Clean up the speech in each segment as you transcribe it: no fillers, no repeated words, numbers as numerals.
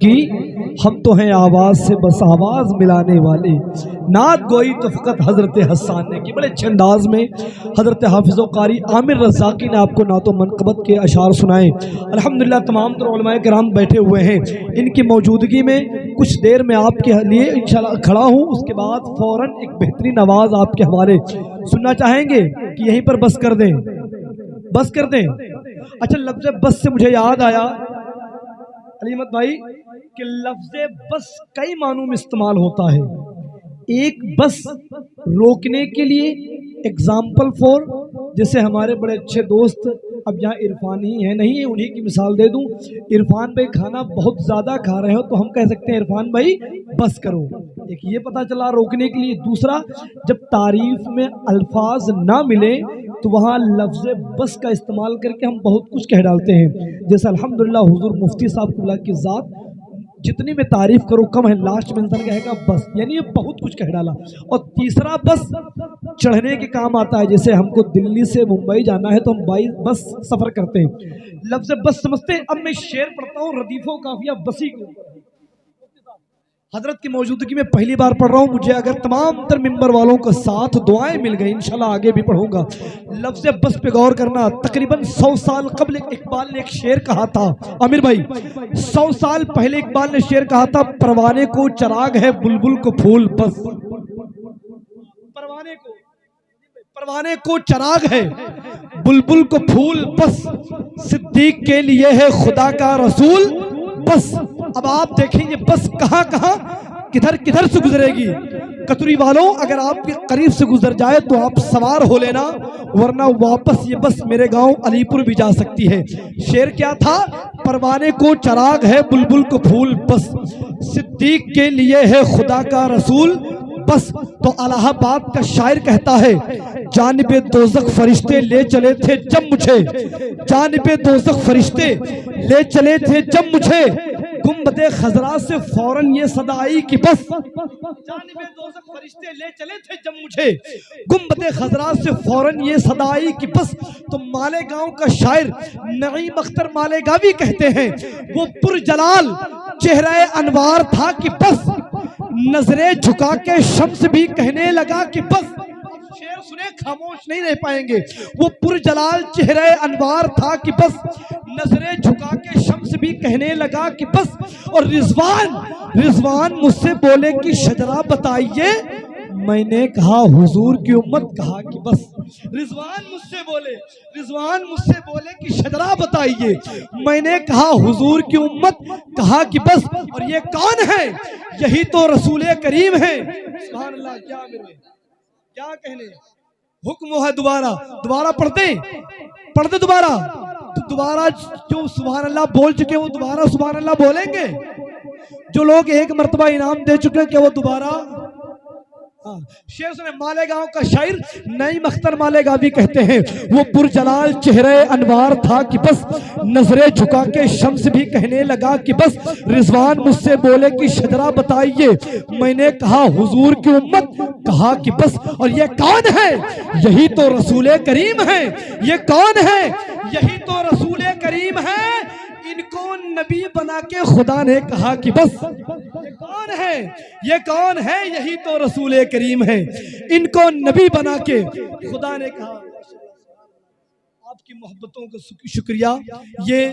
की हम तो हैं आवाज़ से बस आवाज़ मिलाने वाले। नात गोई तो फ़कत हज़रत हसन ने की। बड़े अच्छे अंदाज में हज़रत हाफिज़ कारी आमिर रज़ाकी ने आपको नातो मनक़बत के अशार सुनाए। अल्हम्दुलिल्लाह तमाम तर उलमाए किराम बैठे हुए हैं। इनकी मौजूदगी में कुछ देर में आपके लिए इंशाअल्लाह खड़ा हूँ। उसके बाद फ़ौरन एक बेहतरीन आवाज़ आपके हवाले सुनना चाहेंगे कि यहीं पर बस कर दें, बस कर दें। अच्छा, लफ्ज़ बस से मुझे याद आया अलीमत भाई कि लफ्ज़ बस कई मानों में इस्तेमाल होता है। एक बस रोकने के लिए, एग्जाम्पल फॉर, जैसे हमारे बड़े अच्छे दोस्त अब यहाँ इरफान ही है, नहीं है, उन्हीं की मिसाल दे दूं। इरफान भाई खाना बहुत ज़्यादा खा रहे हो तो हम कह सकते हैं इरफान भाई बस करो, एक ये पता चला रोकने के लिए। दूसरा, जब तारीफ में अल्फाज ना मिले तो वहाँ लफ्ज़ बस का इस्तेमाल करके हम बहुत कुछ कह डालते हैं। जैसे अल्हम्दुलिल्लाह हुजूर मुफ्ती साहब की ज़ात जितनी में तारीफ करो कम है, लास्ट में इंसान कहेगा बस, यानी ये बहुत कुछ कह डाला। और तीसरा, बस चढ़ने के काम आता है। जैसे हमको दिल्ली से मुंबई जाना है तो हम बस सफ़र करते हैं, लफ्ज़ बस समझते हैं। अब मैं शेर पढ़ता हूँ रदीफ़ो काफिया बसी को, हजरत की मौजूदगी में पहली बार पढ़ रहा हूँ। मुझे अगर तमाम तर मिंबर वालों का साथ दुआएं मिल गई इंशाल्लाह आगे भी पढ़ूंगा। लफ्ज़ बस पे गौर करना। तकरीबन 100 साल कबल इकबाल ने एक शेर कहा था। आमिर भाई, 100 साल पहले इकबाल ने शेर कहा था, परवाने को चराग है बुलबुल को फूल बस। परवाने को चराग है बुलबुल को फूल बस, सिद्दीक के लिए है खुदा का रसूल बस। अब आप देखेंगे बस कहां कहां किधर किधर से गुजरेगी। कतुरी वालों, अगर आपके करीब से गुजर जाए तो आप सवार हो लेना, वरना वापस ये बस मेरे गांव अलीपुर भी जा सकती है। शेर क्या था? परवाने को चराग है बुलबुल को फूल बस, सिद्दीक के लिए है खुदा का रसूल बस। तो इलाहाबाद का शायर कहता है, जानिबे दोज़ख फरिश्ते ले चले थे जब मुझे, जानिबे दोज़ख फरिश्ते ले चले थे जब मुझे, गुंबदे खजरा से फौरन ये सदा आई कि बस। जानिबे दोज़ख फरिश्ते ले चले थे जब मुझे, गुंबदे खजरा से फौरन ये सदा आई कि बस। तो मालेगांव का शायर नईम अख्तर मालेगावी कहते हैं, वो पुरजलाल चेहरा अनवार था कि बस, नजरे झुका के शम्स भी कहने लगा कि बस। शेर सुने खामोश नहीं रह पाएंगे। वो पुरजलाल चेहरे अनवार था कि बस, नजरे झुका के शम्स भी कहने लगा कि बस। और रिजवान मुझसे बोले कि शजरा बताइए, मैंने कहा हुजूर की उम्मत, कहा कि बस। रिजवान मुझसे बोले कि शजरा बताइए, मैंने कहा हुजूर की उम्मत, कहा कि बस। और ये कौन है? यही तो रसूल करीम है। सुभान अल्लाह, क्या कहने, हुक्म है। दोबारा पढ़ते दोबारा तो दोबारा जो सुभान अल्लाह बोल चुके वो दोबारा सुभान अल्लाह बोलेंगे। जो लोग एक मर्तबा इनाम दे चुके हैं क्या वो दोबारा? शेर सुने। मालेगांव का शायर नईम अख्तर मालेगावी कहते हैं, वो पुरजलाल चेहरे अनवार था कि बस, नजरे झुका के शम्स भी कहने लगा कि बस। रिजवान मुझसे बोले कि शजरा बताइए, मैंने कहा हुजूर की उम्मत, कहा कि बस। और ये कौन है? यही तो रसूल करीम है। ये कौन है? यही तो रसूल करीम है। इनको नबी बना के खुदा ने कहा कि बस। ये कौन है? ये कौन है? यही तो रसूल करीम है। इनको नबी बना के खुदा ने कहा। आपकी मोहब्बतों का शुक्रिया। ये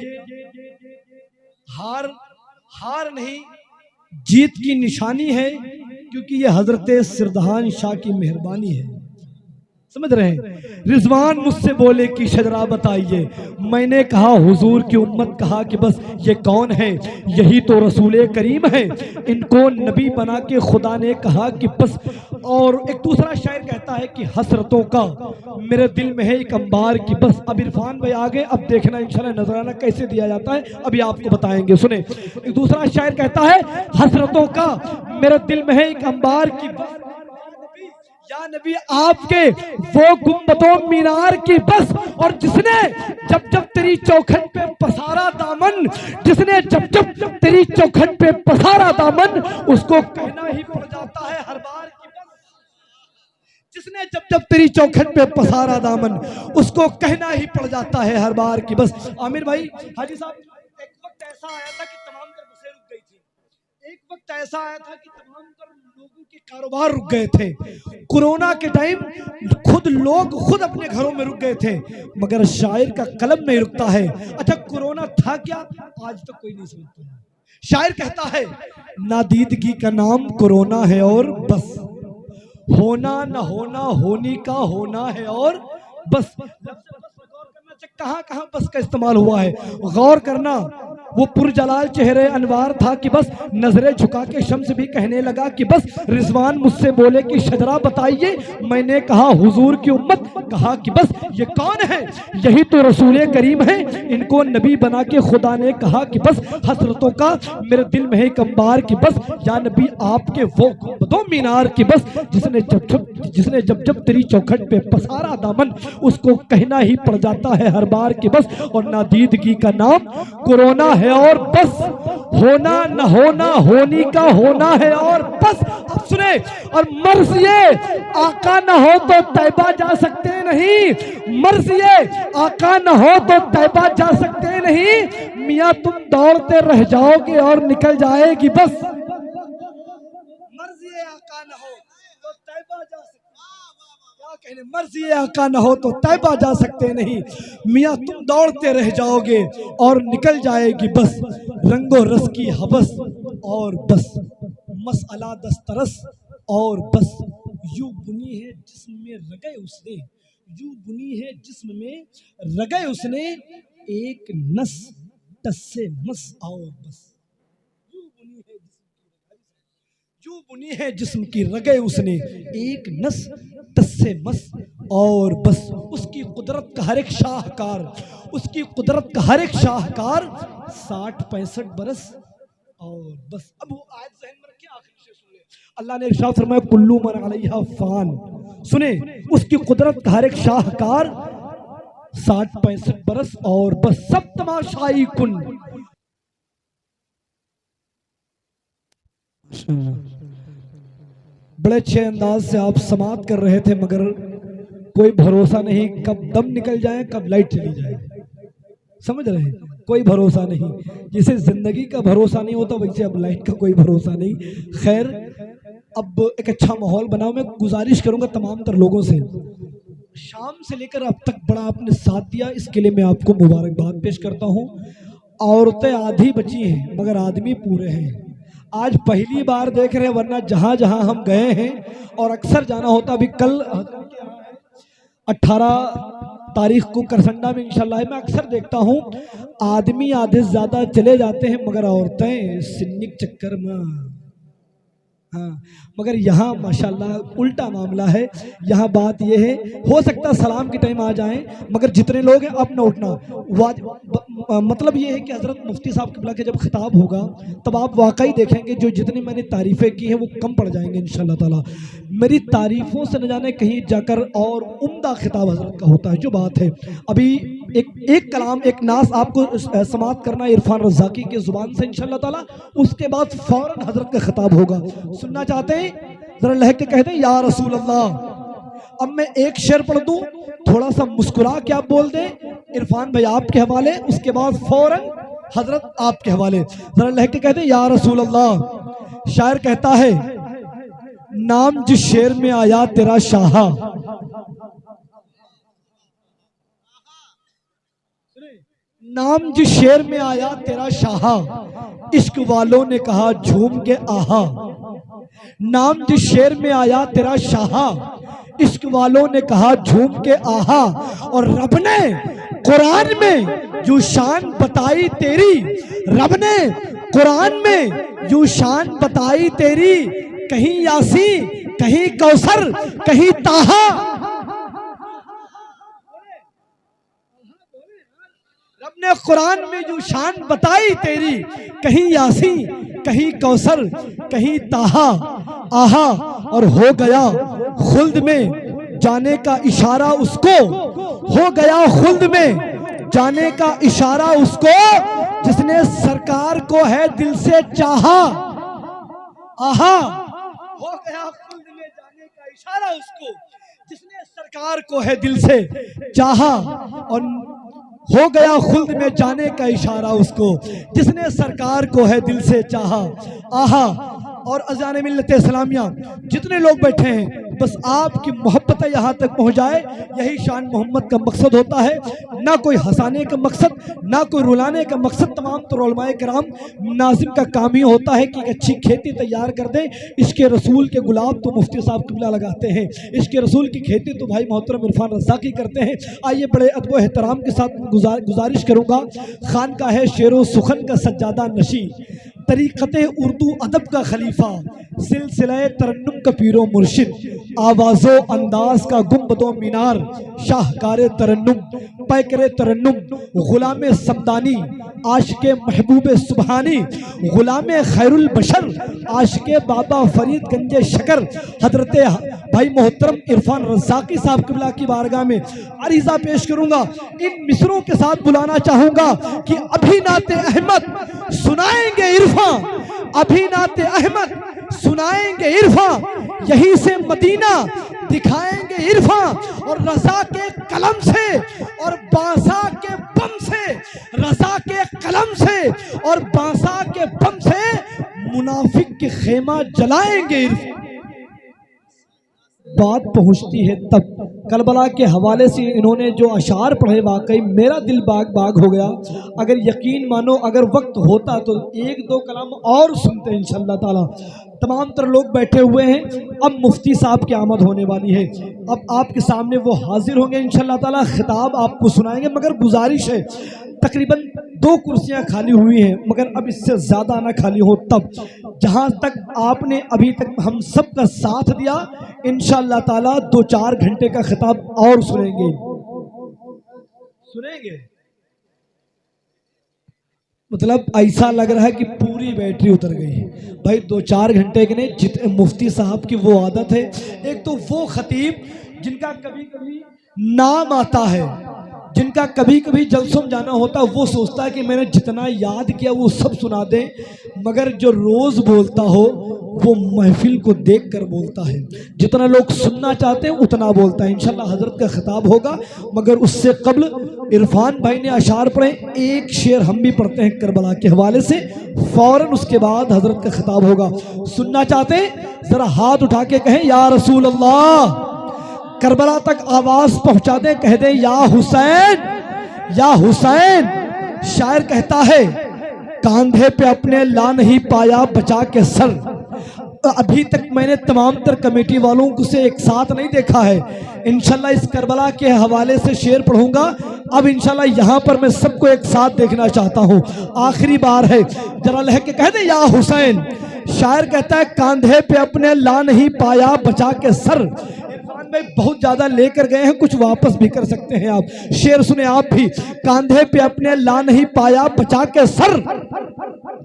हार नहीं, जीत की निशानी है, क्योंकि ये हजरत सिरदहान शाह की मेहरबानी है। समझ रहे हैं? रिजवान मुझसे बोले कि शजरा बताइए, मैंने कहा हुजूर की उम्मत, कहा कि बस। ये कौन है? यही तो रसूल करीम है। इनको नबी बना के खुदा ने कहा कि बस। और एक दूसरा शायर कहता है कि हसरतों का मेरे दिल में है एक अंबार की बस। अब इरफान भाई आगे, अब देखना इंशाल्लाह नजराना कैसे दिया जाता है, अभी आपको बताएंगे। सुने, एक दूसरा शायर कहता है, हसरतों का मेरे दिल में है एक अंबार की बस, या नबी आपके वो गुंबदों मीनार की बस। और जिसने जब जब तेरी चौखट पे पसारा दामन, जिसने जब जब तेरी चौखट पे पसारा दामन, उसको कहना ही पड़ जाता है हर बार की बस। जिसने जब जब तेरी चौखट पे पसारा दामन, उसको कहना ही पड़ जाता है हर बार की बस। आमिर भाई, हाजी साहब, एक वक्त ऐसा आया था कि तमाम बसें रुक गई थी। ऐसा आया था कि तमाम तर लोगों के कारोबार रुक गए थे। कोरोना के टाइम खुद अपने घरों में रुक गए थे, मगर शायर का कलम नहीं रुकता है। अच्छा, कोरोना था क्या, आज तक कोई नहीं समझता है। शायर कहता है, नादीदगी का नाम कोरोना है और बस, होना न होना होनी का होना है और बस। कहां कहां बस का इस्तेमाल हुआ है, गौर करना। वो पुरजलाल चेहरे अनवार था कि बस नजरें झुका के शम्स भी कहने लगा कि बस। रिजवान मुझसे बोले कि शजरा बताइए, मैंने कहा हुजूर की उम्मत, कहा कि बस ये कौन है, यही तो रसूल करीम है, इनको नबी बना के खुदा ने कहा कि बस। हसरतों का मेरे दिल में है एक अंबार की बस, या नबी आपके वो गुंबदों मीनार की बस, जिसने जब जब तेरी चौखट पे पसारा दामन, उसको कहना ही पड़ जाता है हर बार की बस। और नादीदगी का नाम कोरोना है और बस, होना न होना होनी का होना है और बस। अब सुने, और मर्ज़िए आका न हो तो तैबा जा सकते नहीं, मर्ज़िए आका न हो तो तैबा जा सकते नहीं, मियाँ तुम दौड़ते रह जाओगे और निकल जाएगी बस। मर्ज़िए आका न हो तो तैबा जा सकते, कहने मर्जी आका न हो तो तैबा जा सकते नहीं, मियाँ तुम दौड़ते रह जाओगे और निकल जाएगी बस। रंगो रस की हवस और बस, मसअला दस्तरस और बस। यूं बुनी है जिस्म में रगे उसने, यूं बुनी है जिस्म में रगे उसने, एक नस टस से मस और बस। यूं बुनी है जिस्म की रगे उसने, एक नस टस से मस और बस। उसकी कुदरत का हर एक शाहकार, उसकी कुदरत का हर एक शाहकार 60-65 बरस और बस। अब वो आयत ज़हन में रखिए, आखिर से सुन ले। अल्लाह ने इरशाद फरमाया, कुल्लू मन अलैहा फान। सुने, उसकी कुदरत का हर एक शाहकार 60-65 बरस और बस। सब तमाशाई कुन। बड़े अच्छे अंदाज से आप समात कर रहे थे, मगर कोई भरोसा नहीं कब दम निकल जाए, कब लाइट चली जाए। समझ रहे हैं, कोई भरोसा नहीं। जैसे जिंदगी का भरोसा नहीं होता, वैसे अब लाइट का कोई भरोसा नहीं। खैर, अब एक अच्छा माहौल बनाओ। मैं गुजारिश करूंगा तमाम तर लोगों से, शाम से लेकर अब तक बड़ा आपने साथ दिया, इसके लिए मैं आपको मुबारकबाद पेश करता हूँ। औरतें आधी बची हैं मगर आदमी पूरे हैं। आज पहली बार देख रहे हैं, वरना जहां जहां हम गए हैं और अक्सर जाना होता। अभी कल 18 तारीख को करसंडा में इंशाल्लाह मैं अक्सर देखता हूं, आदमी आधे से ज्यादा चले जाते हैं मगर औरतें सिन्नी के चक्कर में। हाँ, मगर यहाँ माशाल्लाह उल्टा मामला है। यहाँ बात यह है, हो सकता है सलाम के टाइम आ जाएं, मगर जितने लोग हैं अब न उठना। मतलब ये है कि हज़रत मुफ्ती साहब किबला के जब खिताब होगा तब आप वाकई देखेंगे जो जितनी मैंने तारीफ़ें की हैं वो कम पड़ जाएंगे इंशाल्लाह ताला। मेरी तारीफ़ों से न जाने कहीं जाकर और उम्दा खिताब हज़रत का होता है। जो बात है, अभी एक कलाम, एक नास आपको समात करना इरफान रज़ाकी की ज़ुबान से इंशाल्लाह ताला, उसके बाद फ़ौरन हज़रत का खिताब होगा। सुनना चाहते हैं, जरा लहक के कहते हैं, या रसूल अल्लाह। अब मैं एक शेर पढ़ दूं, थोड़ा सा मुस्कुरा के आप बोल दें, इरफान भाई आपके हवाले, उसके बाद फौरन हजरत आपके हवाले। जरा लहक के कहते हैं, या रसूल अल्लाह। शायर कहता है, नाम जिस शेर में आया तेरा शाहा, नाम जिस शेर में आया तेरा शाहा, इश्क वालों ने कहा झूम के आहा। नाम जिस शेर में आया तेरा शाहा, इश्क वालों ने कहा झूम के आहा। और रब ने कुरान में जो शान बताई तेरी, रब ने कुरान में जो शान बताई तेरी, कहीं यासी कहीं कौसर कहीं ताहा। रब ने कुरान में जो शान बताई तेरी, कहीं यासी कहीं कौसर कहीं ताहा। आहा, और हो गया खुल्द में जाने का इशारा उसको, हो गया खुल्द में जाने का इशारा उसको, जिसने सरकार को है दिल से चाहा। आहा, हो गया खुल्द में जाने का इशारा उसको, जिसने सरकार को है दिल से चाहा। और हो गया खुल्द में जाने का इशारा उसको, जिसने सरकार को है दिल से चाहा। आहा, और अज़ान मिल्लत इस्लामिया जितने लोग बैठे हैं, बस आपकी मोहब्बत यहाँ तक पहुँच जाए, यही शान मोहम्मद का मकसद होता है। ना कोई हंसाने का मकसद, ना कोई रुलाने का मकसद। तमाम तो उलमाए किराम नाजिम का काम ही होता है कि एक अच्छी खेती तैयार कर दें। इसके रसूल के गुलाब तो मुफ्ती साहब किबला लगाते हैं, इसके रसूल की खेती तो भाई मोहतरम इरफान रज़ाकी करते हैं। आइए बड़े अदब एहतराम के साथ गुजारिश करूँगा, खानका है शेरो सुखन का सज्जादा नशी, तरीक़ते उर्दू अदब का खलीफा, सिलसिला तरन्नुम का पीरो मुर्शिद, आवाज़ो अंदाज का गुंबदो मीनार, शाहकार तरन्नुम, पैकर तरन्नुम, गुलाम समदानी, आशिक़े महबूब सुबहानी, गुलाम खैरुल बशर, आशिक़े बाबा फरीद गंजे शकर, हजरत भाई मोहतरम इरफान रज़ाकी साहब किबला की बारगाह में अरीज़ा पेश करूँगा। इन मिसरों के साथ बुलाना चाहूँगा कि अभी नाते अहमद सुनाएंगे इरफान, अभी नाते अहमद सुनाएंगे इरफान, यहीं से मदीना दिखाएंगे इरफान, और रज़ा के कलम से और बांसा के बम से, रज़ा के कलम से और बांसा के बम से मुनाफिक के खेमा जलाएंगे इरफान। बात पहुंचती है तब करबला के हवाले से इन्होंने जो अशार पढ़े, वाकई मेरा दिल बाग बाग हो गया। अगर यकीन मानो, अगर वक्त होता तो एक दो कलाम और सुनते हैं इंशाअल्लाह ताला। तमाम तर लोग बैठे हुए हैं, अब मुफ्ती साहब की आमद होने वाली है, अब आपके सामने वो हाजिर होंगे इंशाअल्लाह ताला, खिताब आपको सुनाएंगे। मगर गुजारिश है, तकरीबन 2 कुर्सियां खाली हुई हैं, मगर अब इससे ज़्यादा ना खाली हो। तब जहां तक आपने अभी तक हम सब का साथ दिया, इंशाअल्लाह ताला 2-4 घंटे का खिताब और सुनेंगे। मतलब ऐसा लग रहा है कि पूरी बैटरी उतर गई भाई। 2-4 घंटे के नहीं, जितने मुफ्ती साहब की वो आदत है। एक तो वो खतीब जिनका कभी कभी नाम आता है, जिनका कभी कभी जलसों में जाना होता है, वो सोचता है कि मैंने जितना याद किया वो सब सुना दे, मगर जो रोज़ बोलता हो वो महफिल को देख कर बोलता है। जितना लोग सुनना चाहते हैं उतना बोलता है। इंशाल्लाह हज़रत का खिताब होगा, मगर उससे कबल इरफान भाई ने अशार पढ़े, एक शेर हम भी पढ़ते हैं करबला के हवाले से, फ़ौरन उसके बाद हज़रत का खिताब होगा। सुनना चाहते हैं ज़रा हाथ उठा के कहें या रसूल अल्लाह, करबला तक आवाज पहुंचा दे, कह दे या हुसैन, या हुसैन। शायर कहता है कांधे पे अपने ला नहीं पाया बचा के सर। अभी तक मैंने तमाम तर कमेटी वालों को से एक साथ नहीं देखा है। इंशाल्लाह इस करबला के हवाले से शेर पढ़ूंगा, अब इंशाल्लाह यहाँ पर मैं सबको एक साथ देखना चाहता हूँ। आखिरी बार है, जरा लह के कह दे या हुसैन। शायर कहता है कांधे पे अपने ला नहीं पाया बचा के सर। भाई बहुत ज्यादा लेकर गए हैं, कुछ वापस भी कर सकते हैं आप। शेर सुने आप भी, कांधे पे अपने ला नहीं पाया बचा के सर,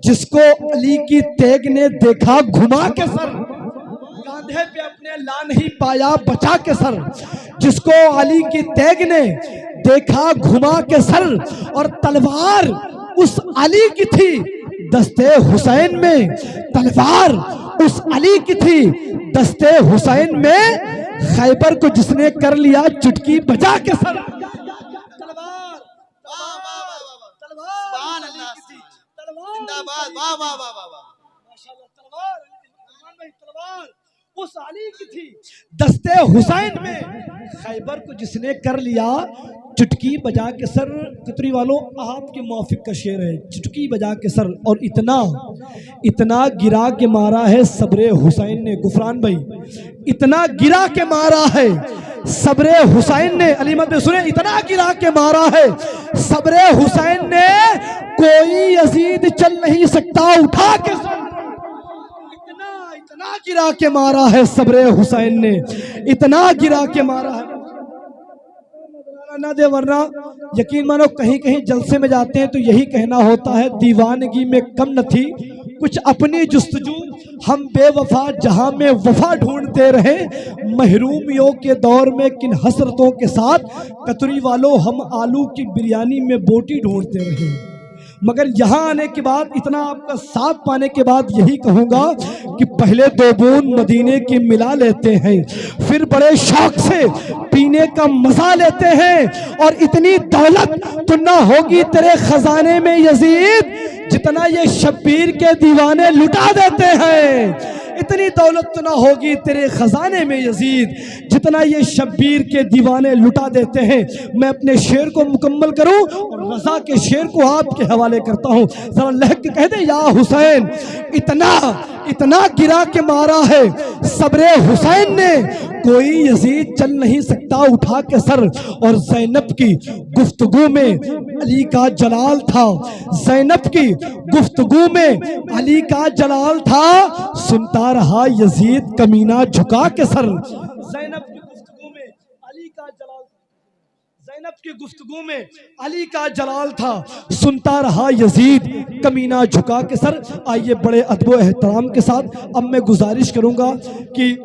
जिसको अली की तेग ने देखा घुमा के सर। कांधे पे अपने ला नहीं पाया बचा के सर, जिसको अली की तेग ने देखा घुमा के सर। और तलवार उस अली की थी दस्ते हुसैन में, तलवार उस अली की थी दस्ते हुसैन में, खैबर को जिसने कर लिया चुटकी बजा के सर। उस अली की थी दस्ते हुसैन में, खैबर को जिसने कर लिया चुटकी बजा के सर। कतरी वालों आपके मौफिक का शेर है, चुटकी बजा के सर। और इतना इतना गिरा के मारा है सब्रे हुसैन ने, गुफरान भाई, इतना गिरा के मारा है सब्रे हुसैन ने। अलीमत में सुने, इतना गिरा के मारा है सब्रे हुसैन ने, कोई यजीद चल नहीं सकता उठा के सर। इतना गिरा के मारा है सब्रे हुसैन ने, इतना गिरा के मारा है ना दे। वरना यकीन मानो कहीं कहीं जलसे में जाते हैं तो यही कहना होता है दीवानगी में कम न थी कुछ अपनी जुस्तजू, हम बेवफा जहां में वफा ढूंढते रहे, महरूमियों के दौर में किन हसरतों के साथ, कतरी वालों हम आलू की बिरयानी में बोटी ढूंढते रहे। मगर यहाँ आने के बाद, इतना आपका साथ पाने के बाद यही कहूँगा कि पहले 2 बूंद मदीने की मिला लेते हैं, फिर बड़े शौक से पीने का मजा लेते हैं। और इतनी दौलत तो ना होगी तेरे खजाने में यजीद जितना ये शब्बीर के दीवाने लुटा देते हैं। इतनी दौलत तो ना होगी तेरे खजाने में यजीद जितना ये शब्बीर के दीवाने लुटा देते हैं। मैं अपने शेर को मुकम्मल करूं और रजा के शेर को आपके हवाले करता हूं। जरा लहक के कह दे, या हुसैन इतना इतना गिरा के मारा है सब्रे हुसैन ने, कोई यजीद चल नहीं सकता उठा के सर। और ज़ैनब की गुफ्तगू में अली का जलाल था, ज़ैनब की गुफ्तगू में अली का जलाल था, सुनता रहा यजीद कमीना झुका के सर। ज़ैनब की गुफ्तगू में अली का जलाल, ज़ैनब की गुफ्तगू में अली का जलाल था, सुनता रहा यजीद कमीना झुका के सर। आइए बड़े अदब एहतराम के साथ अब मैं गुजारिश करूंगा कि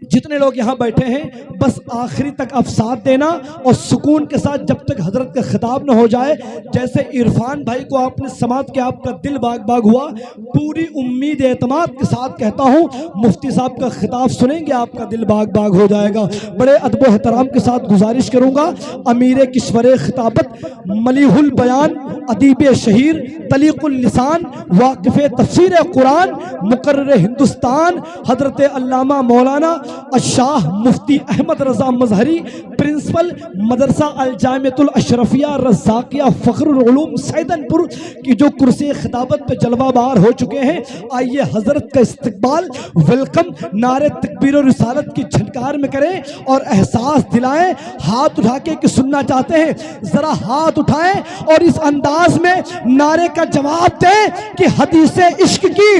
जितने लोग यहाँ बैठे हैं बस आखिरी तक आप साथ देना और सुकून के साथ जब तक हजरत का खिताब न हो जाए। जैसे इरफान भाई को आपने समात के आपका दिल बाग बाग हुआ, पूरी उम्मीद एतमाद के साथ कहता हूँ मुफ्ती साहब का खिताब सुनेंगे आपका दिल बाग बाग हो जाएगा। बड़े अदब एहतराम के साथ गुजारिश करूँगा अमीर किश्वर खिताबत मलीहुल बयान अदीब शहीर तलीकुल लिसान वाकिफ़ तफसीर कुरान मुकर्रर हिंदुस्तान हजरत अल्लामा मौलाना शाह मुफ्ती अहमद रजा मजहरी प्रिंसिपल मदरसा अल जामियतुल अशरफिया रज़ाकिया फ़ख्रुल उलूम सैदनपुर की जो कुर्सी खिताबत पे जलवाबार हो चुके हैं, आइए हजरत का इस्तकबाल वेलकम नारे तकबीर और रिसालत की झनकार में करें और एहसास दिलाएं। हाथ उठा के कि सुनना चाहते हैं जरा हाथ उठाएं और इस अंदाज में नारे का जवाब दें कि हदीसे इश्क की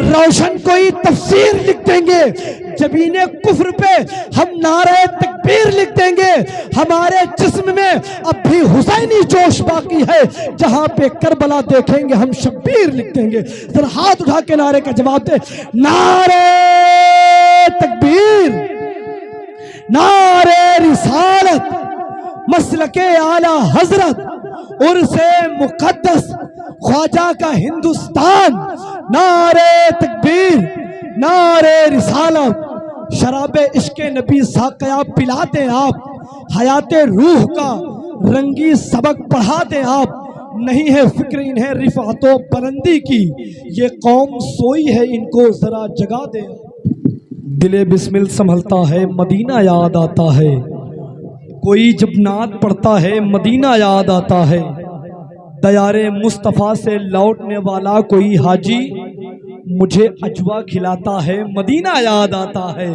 रोशन कोई तफसीर लिख देंगे, जबीने कुफ्र पे हम नारे तकबीर लिख देंगे। हमारे जिस्म में अब भी हुसैनी जोश बाकी है, जहां पे करबला देखेंगे हम शब्बीर लिख देंगे। जरा हाथ उठा के नारे का जवाब दे, नारे तकबीर, नारे रिसालत, मसलके आला हजरत, उर्से मुकद्दस ख्वाजा का हिंदुस्तान। नारे तकबीर, नारे रिसालत, शराबे इश्के नबी साक़या पिला दें आप, हयाते रूह का रंगी सबक पढ़ा दें आप। नहीं है फिक्र इन्हें रिफ़ातो बुलंदी की, ये कौम सोई है इनको जरा जगा दें। दिले बिस्मिल संभलता है मदीना याद आता है, कोई जब नात पढ़ता है मदीना याद आता है। दयारे मुस्तफ़ा से लौटने वाला कोई हाजी मुझे अजवा खिलाता है मदीना याद आता है।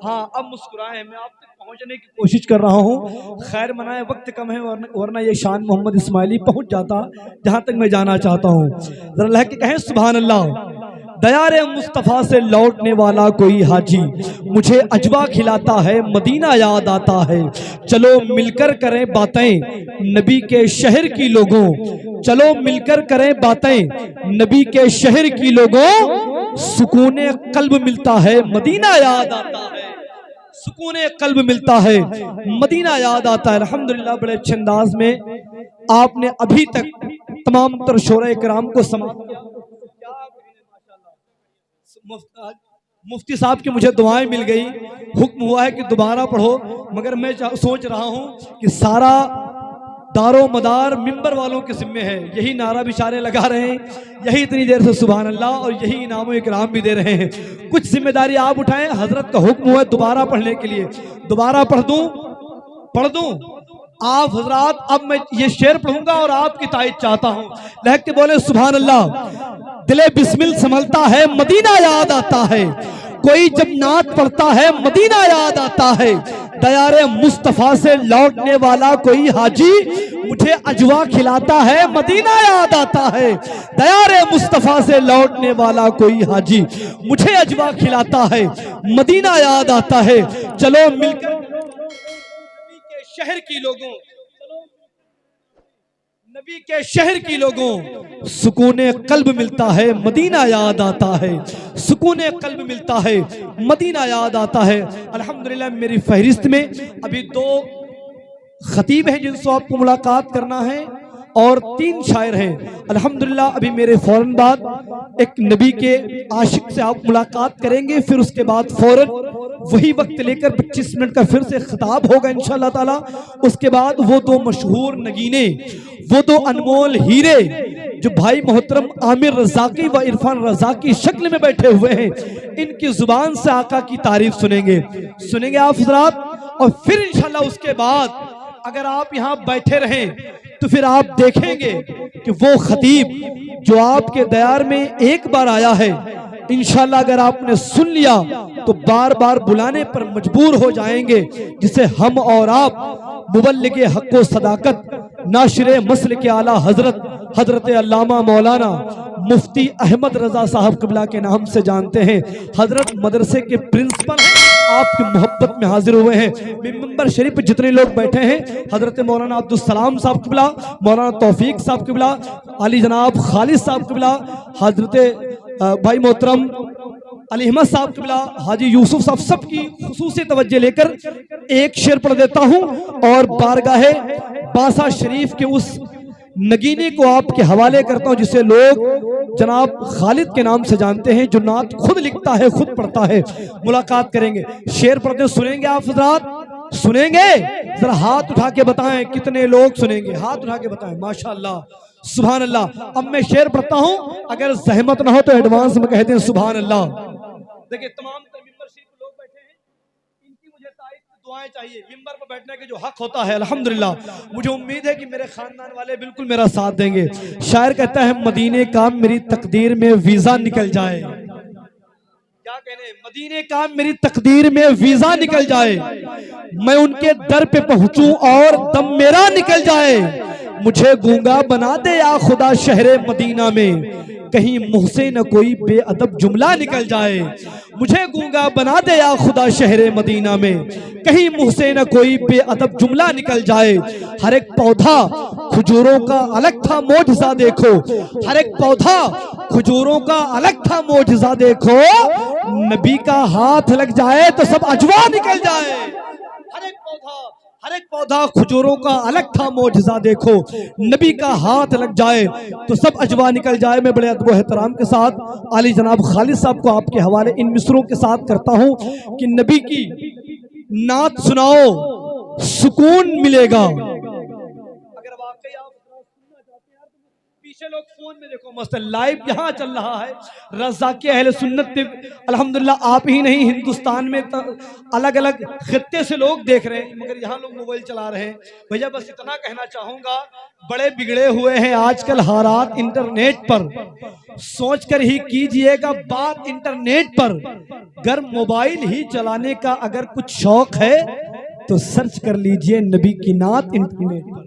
हाँ अब मुस्कुराए, मैं आप तक पहुंचने की कोशिश कर रहा हूँ, खैर मनाए वक्त कम है वरना ये शान मोहम्मद इस्माइली पहुंच जाता जहां तक मैं जाना चाहता हूँ। जरा लह के कहें सुभान अल्लाह। दयारे मुस्तफ़ा से लौटने वाला कोई हाजी मुझे अजवा खिलाता है मदीना याद आता है। चलो मिलकर करें बातें नबी के शहर की लोगों, चलो मिलकर करें बातें नबी के शहर की लोगों, सुकूने कल्ब मिलता है मदीना याद आता है, सुकूने कल्ब मिलता है मदीना याद आता है। अल्हम्दुलिल्लाह बड़े अच्छे अंदाज में आपने अभी तक तमाम तर शोरा कराम को समाप्त किया। मुफ्ती साहब की मुझे दुआएं मिल गई, हुक्म हुआ है कि दोबारा पढ़ो, मगर मैं सोच रहा हूं कि सारा दारो मदार मिंबर वालों के जिम्मे है। यही नारा बिचारे लगा रहे हैं, यही इतनी देर से सुभान अल्लाह और यही इनाम इकराम भी दे रहे हैं। कुछ जिम्मेदारी आप उठाएं, हजरत का हुक्म हुआ है दोबारा पढ़ने के लिए। दोबारा पढ़ दूं आप हजरात। अब मैं ये शेर पढ़ूंगा और आपकी तायद चाहता हूं, लहक के बोले सुभान अल्लाह। दिले बिस्मिल संभलता है मदीना याद आता है, कोई जब नात पढ़ता है मदीना याद आता है। दयारे मुस्तफ़ा से लौटने वाला कोई हाजी मुझे अजवा खिलाता है मदीना याद आता है। दयारे मुस्तफ़ा से लौटने वाला कोई हाजी मुझे अजवा खिलाता है मदीना याद आता है। चलो मिलकर शहर की लोगों, नबी के शहर की लोगों, सुकूने कल्ब मिलता है मदीना याद आता है, सुकूने कल्ब मिलता है मदीना याद आता है। अल्हम्दुलिल्लाह मेरी फहरिस्त में अभी 2 खतीब हैं जिनसे आपको मुलाकात करना है। और 3 शायर हैं। अल्हम्दुलिल्लाह अभी मेरे फौरन बाद एक नबी के आशिक से आप मुलाकात करेंगे, फिर उसके बाद फौरन वही वक्त लेकर 25 मिनट का फिर से खिताब होगा इंशाअल्लाह ताला। उसके बाद वो 2 मशहूर नगीने, वो 2 अनमोल हीरे जो भाई मोहतरम आमिर रज़ाकी व इरफान रज़ाकी शक्ल में बैठे हुए हैं, इनकी जुबान से आका की तारीफ सुनेंगे आप हज़रात। और फिर इंशाअल्लाह उसके बाद अगर आप यहाँ बैठे रहें तो फिर आप देखेंगे कि वो खतीब जो आपके दयार में एक बार आया है, इंशाअल्लाह अगर आपने सुन लिया तो बार बार बुलाने पर मजबूर हो जाएंगे, जिसे हम और आप मुबल्लिगे हक़ व सदाकत नाशिरे मसल के आला हजरत अल्लामा मौलाना मुफ्ती अहमद रजा साहब क़िबला के नाम से जानते हैं। हजरत मदरसे के प्रिंसिपल हैं, आपकी मोहब्बत में हाजिर हुए हैं। मिंबर शरीफ जितने लोग बैठे हैं, हजरत मौलाना अब्दुल सलाम साहब क़िबला, मौलाना तौफीक साहब क़िबला, अली जनाब खालिद साहब क़िबला, हजरत भाई मोहतरम अली अहमद साहब क़िबला, हाजी यूसुफ साहब, सबकी खुसूसी तवज्जो लेकर एक शेर पढ़ देता हूँ और बारगाहे बासा शरीफ के उस नगीने को आपके हवाले करता हूँ जिसे लोग जनाब खालिद के नाम से जानते हैं, जो नात खुद लिखता है खुद पढ़ता है। मुलाकात करेंगे, शेर पढ़ते सुनेंगे आप हज़रात, सुनेंगे? जरा हाथ उठा के बताएं कितने लोग सुनेंगे, हाथ उठा के बताएं। माशाअल्लाह, सुभान अल्लाह। अब मैं शेर पढ़ता हूँ, अगर सहमत ना हो तो एडवांस में कहते हैं सुभान अल्लाह। देखिए तमाम लोग बैठे हैं, इनकी मुझे दुआएं चाहिए, मिंबर पर बैठने के जो हक होता है। अल्हम्दुलिल्लाह मुझे उम्मीद है कि मेरे खानदान वाले बिल्कुल मेरा साथ देंगे। शायर कहता है मदीने का मेरी तकदीर में वीजा निकल जाए, क्या कहने, मदीने का मेरी तकदीर में वीजा निकल जाए, मैं उनके दर पे पहुंचूं और दम मेरा निकल जाए, मुझे गूंगा बना दे या खुदा शहरे मदीना में, कहीं मुंह से न कोई बेअदब जुमला निकल जाए, मुझे गूंगा बना दे या खुदा शहरे मदीना में, कहीं मुंह से न कोई बेअदब जुमला निकल जाए। हर एक पौधा खजूरों का अलग था मोजज़ा देखो, हर एक पौधा खजूरों का अलग था मोजज़ा देखो, नबी का हाथ लग जाए तो सब अजवा निकल जाए। हर एक पौधा खजूरों का अलग था मोजज़ा देखो, नबी का हाथ लग जाए तो सब अजवा निकल जाए। मैं बड़े अदब व एहतराम के साथ आली जनाब खालिद साहब को आपके हवाले इन मिसरों के साथ करता हूँ कि नबी की नात सुनाओ सुकून मिलेगा। अगर वाकई आप सुनना चाहते हैं तो पीछे लोग फोन में देखो, मस्त लाइव यहाँ चल रहा है। रज़ाक़ी अहले सुन्नत पे अल्हम्दुलिल्लाह आप ही नहीं, हिंदुस्तान में अलग अलग खित्ते से लोग देख रहे हैं, मगर यहाँ लोग मोबाइल चला रहे हैं। भैया बस इतना कहना चाहूंगा, बड़े बिगड़े हुए हैं आजकल हालात इंटरनेट पर, सोच कर ही कीजिएगा बात इंटरनेट पर। अगर मोबाइल ही चलाने का अगर कुछ शौक है तो सर्च कर लीजिए नबी की नात इंटरनेट पर।